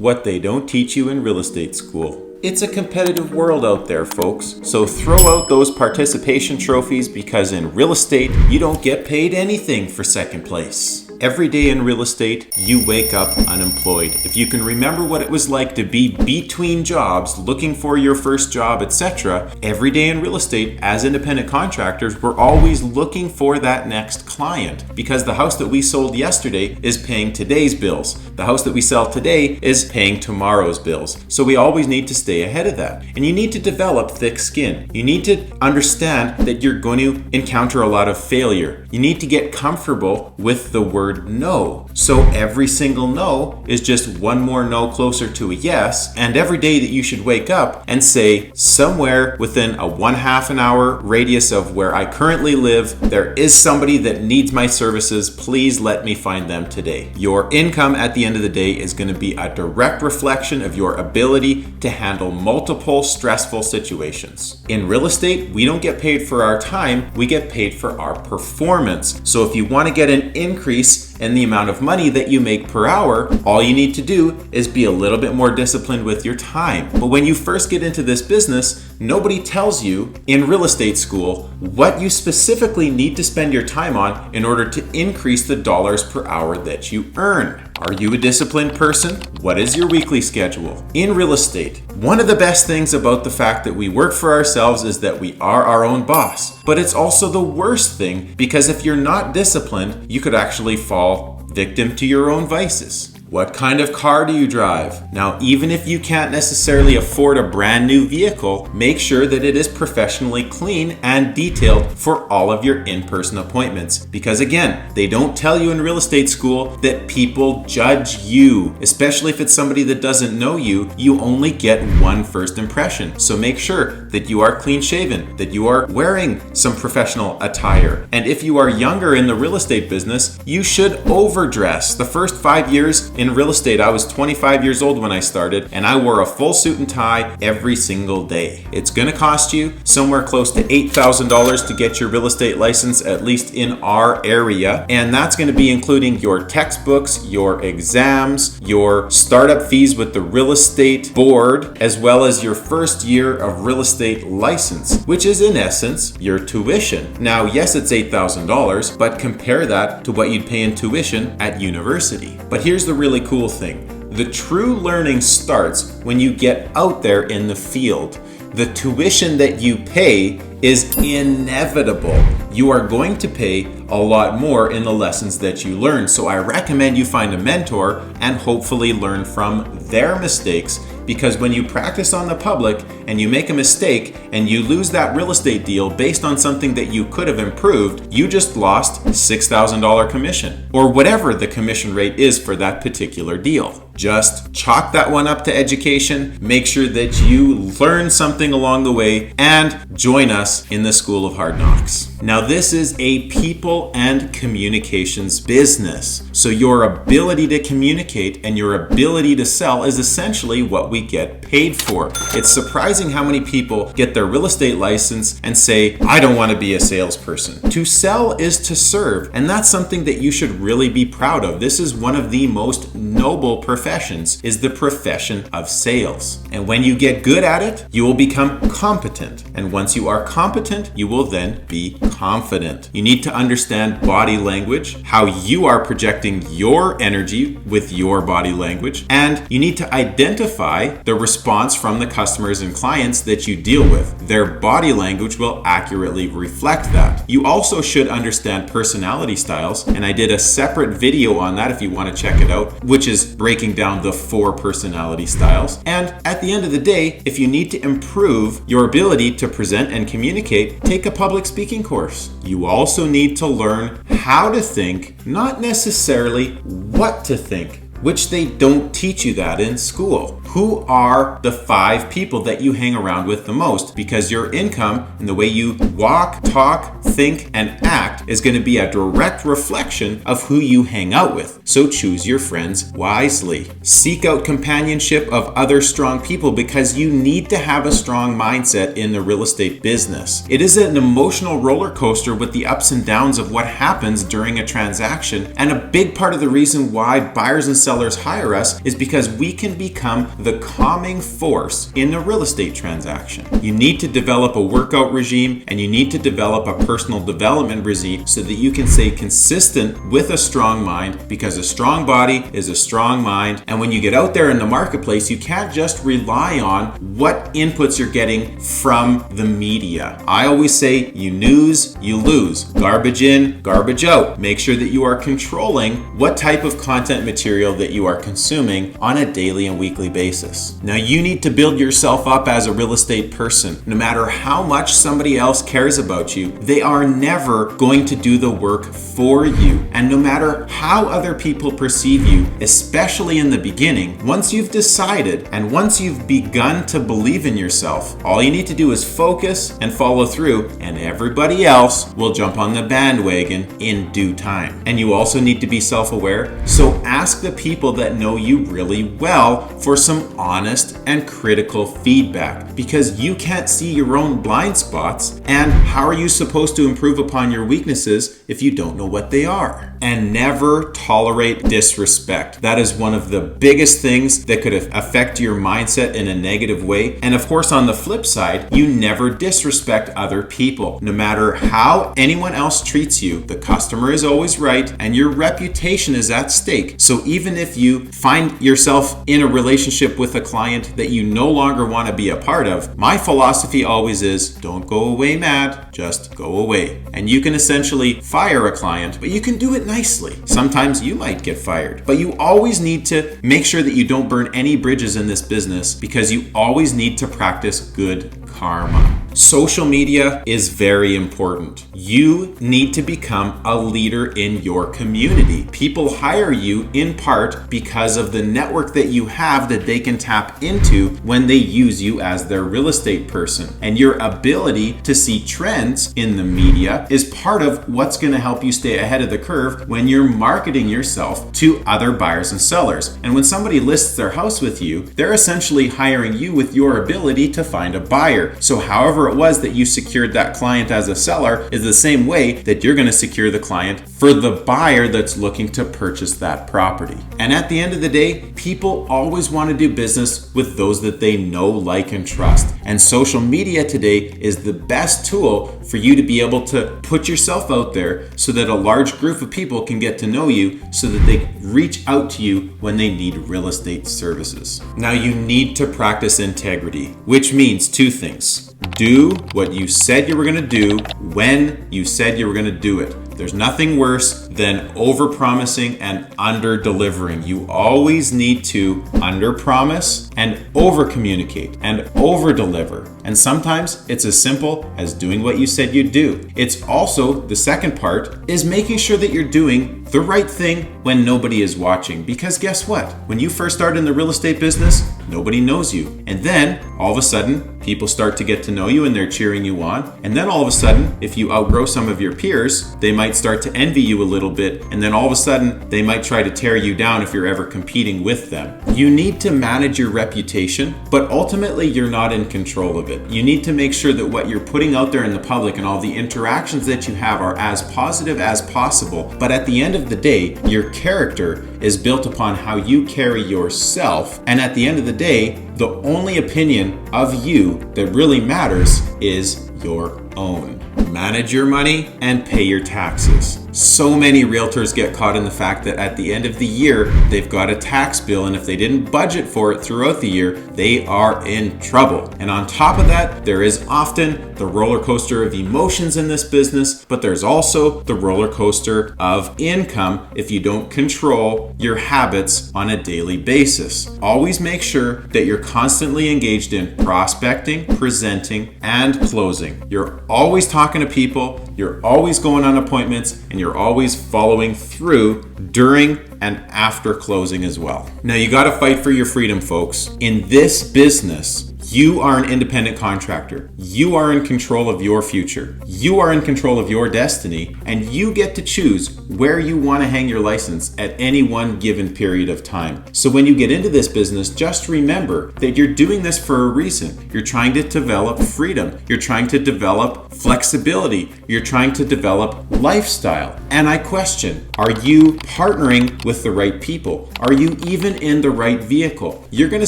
what they don't teach you in real estate school. It's a competitive world out there, folks. So throw out those participation trophies because in real estate, you don't get paid anything for second place. Every day in real estate, you wake up unemployed. If you can remember what it was like to be between jobs, looking for your first job, etc., every day in real estate, as independent contractors, we're always looking for that next client because the house that we sold yesterday is paying today's bills. The house that we sell today is paying tomorrow's bills. So we always need to stay ahead of that. And you need to develop thick skin. You need to understand that you're going to encounter a lot of failure. You need to get comfortable with the word no. So every single no is just one more no closer to a yes. And every day that you should wake up and say, somewhere within a 1/2 an hour radius of where I currently live, there is somebody that needs my services. Please let me find them today. Your income at the end of the day is going to be a direct reflection of your ability to handle multiple stressful situations. In real estate, we don't get paid for our time, we get paid for our performance. So if you want to get an increase in the amount of money that you make per hour, all you need to do is be a little bit more disciplined with your time. But when you first get into this business, nobody tells you in real estate school what you specifically need to spend your time on in order to increase the dollars per hour that you earn. Are you a disciplined person? What is your weekly schedule? In real estate, one of the best things about the fact that we work for ourselves is that we are our own boss. But it's also the worst thing because if you're not disciplined, you could actually fall victim to your own vices. What kind of car do you drive? Now, even if you can't necessarily afford a brand new vehicle, make sure that it is professionally clean and detailed for all of your in-person appointments. Because again, they don't tell you in real estate school that people judge you, especially if it's somebody that doesn't know you. You only get one first impression. So make sure that you are clean shaven, that you are wearing some professional attire. And if you are younger in the real estate business, you should overdress. The first 5 years in real estate, I was 25 years old when I started, and I wore a full suit and tie every single day. It's going to cost you somewhere close to $8,000 to get your real estate license, at least in our area. And that's going to be including your textbooks, your exams, your startup fees with the real estate board, as well as your first year of real estate license, which is in essence your tuition. Now, yes, it's $8,000, but compare that to what you'd pay in tuition at university. But here's the really cool thing. The true learning starts when you get out there in the field. The tuition that you pay is inevitable. You are going to pay a lot more in the lessons that you learn. So I recommend you find a mentor and hopefully learn from their mistakes, because when you practice on the public and you make a mistake and you lose that real estate deal based on something that you could have improved, you just lost $6,000 commission or whatever the commission rate is for that particular deal. Just chalk that one up to education. Make sure that you learn something along the way and join us in the School of Hard Knocks. Now, this is a people and communications business. So your ability to communicate and your ability to sell is essentially what we get paid for. It's surprising how many people get their real estate license and say, I don't want to be a salesperson. To sell is to serve, and that's something that you should really be proud of. This is one of the most noble professions, is the profession of sales. And when you get good at it, you will become competent. And once you are competent, you will then be confident. You need to understand body language, how you are projecting your energy with your body language, and you need to identify the response from the customers and clients that you deal with. Their body language will accurately reflect that. You also should understand personality styles, and I did a separate video on that if you want to check it out, which is breaking down the 4 personality styles. And at the end of the day, if you need to improve your ability to present and communicate, take a public speaking course. You also need to learn how to think, not necessarily what to think, which they don't teach you that in school. Who are the 5 people that you hang around with the most? Because your income and the way you walk, talk, think, and act is going to be a direct reflection of who you hang out with. So choose your friends wisely. Seek out companionship of other strong people because you need to have a strong mindset in the real estate business. It is an emotional roller coaster with the ups and downs of what happens during a transaction, and a big part of the reason why buyers and sellers sellers hire us is because we can become the calming force in a real estate transaction. You need to develop a workout regime and you need to develop a personal development regime so that you can stay consistent with a strong mind, because a strong body is a strong mind. And when you get out there in the marketplace, you can't just rely on what inputs you're getting from the media. I always say, you snooze, you lose. Garbage in, garbage out. Make sure that you are controlling what type of content material that you are consuming on a daily and weekly basis. Now, you need to build yourself up as a real estate person. No matter how much somebody else cares about you, they are never going to do the work for you. And no matter how other people perceive you, especially in the beginning, once you've decided and once you've begun to believe in yourself, all you need to do is focus and follow through, and everybody else will jump on the bandwagon in due time. And you also need to be self-aware, so ask the people that know you really well for some honest and critical feedback, because you can't see your own blind spots, and how are you supposed to improve upon your weaknesses if you don't know what they are? And never tolerate disrespect. That is one of the biggest things that could affect your mindset in a negative way. And of course, on the flip side, you never disrespect other people. No matter how anyone else treats you, the customer is always right and your reputation is at stake. So even if you find yourself in a relationship with a client that you no longer want to be a part of, my philosophy always is, don't go away mad, just go away. And you can essentially fire a client, but you can do it nicely. Sometimes you might get fired, but you always need to make sure that you don't burn any bridges in this business, because you always need to practice good karma. Social media is very important. You need to become a leader in your community. People hire you in part because of the network that you have that they can tap into when they use you as their real estate person. And your ability to see trends in the media is part of what's going to help you stay ahead of the curve when you're marketing yourself to other buyers and sellers. And when somebody lists their house with you, they're essentially hiring you with your ability to find a buyer. So however it was that you secured that client as a seller is the same way that you're going to secure the client for the buyer that's looking to purchase that property. And at the end of the day, people always want to do business with those that they know, like, and trust. And social media today is the best tool for you to be able to put yourself out there so that a large group of people can get to know you, so that they reach out to you when they need real estate services. Now, you need to practice integrity, which means two things. Do what you said you were going to do when you said you were going to do it. There's nothing worse than overpromising and under-delivering. You always need to under-promise and over-communicate and over-deliver. And sometimes it's as simple as doing what you said you'd do. It's also, the second part, is making sure that you're doing the right thing when nobody is watching. Because guess what? When you first start in the real estate business, nobody knows you. And then, all of a sudden, people start to get to know you and they're cheering you on. And then all of a sudden, if you outgrow some of your peers, they might start to envy you a little bit. And then all of a sudden, they might try to tear you down if you're ever competing with them. You need to manage your reputation, but ultimately you're not in control of it. You need to make sure that what you're putting out there in the public and all the interactions that you have are as positive as possible. But at the end of the day, your character is built upon how you carry yourself. And at the end of the day, the only opinion of you that really matters is your own. Manage your money and pay your taxes. So many realtors get caught in the fact that at the end of the year, they've got a tax bill, and if they didn't budget for it throughout the year, they are in trouble. And on top of that, there is often the roller coaster of emotions in this business, but there's also the roller coaster of income if you don't control your habits on a daily basis. Always make sure that you're constantly engaged in prospecting, presenting, and closing. You're always talking to people, you're always going on appointments, and you're always following through during and after closing as well. Now, you got to fight for your freedom, folks. In this business, You are an independent contractor. You are in control of your future. You are in control of your destiny, and you get to choose where you want to hang your license at any one given period of time. So when you get into this business, just remember that you're doing this for a reason. You're trying to develop freedom. You're trying to develop flexibility. You're trying to develop lifestyle. And I question, are you partnering with the right people? Are you even in the right vehicle? You're going to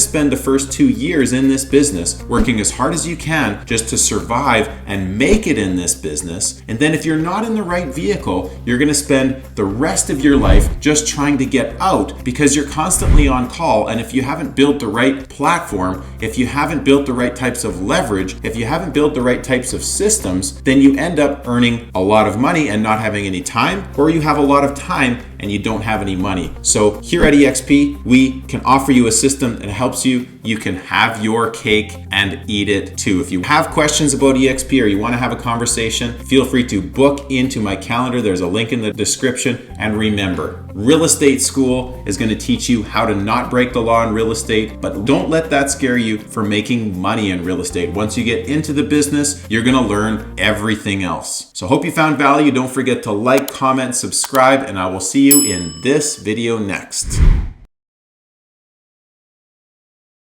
spend the first 2 years in this business working as hard as you can just to survive and make it in this business. And then if you're not in the right vehicle, you're going to spend the rest of your life just trying to get out because you're constantly on call. And if you haven't built the right platform, if you haven't built the right types of leverage, if you haven't built the right types of systems, then you end up earning a lot of money and not having any time, or you have a lot of time and you don't have any money. So here at EXP, we can offer you a system that helps you. You can have your cake and eat it too. If you have questions about EXP or you want to have a conversation, feel free to book into my calendar. There's a link in the description. And remember, real estate school is going to teach you how to not break the law in real estate, but don't let that scare you for making money in real estate. Once you get into the business, you're going to learn everything else. So hope you found value. Don't forget to like, comment, subscribe, and I will see you in this video next.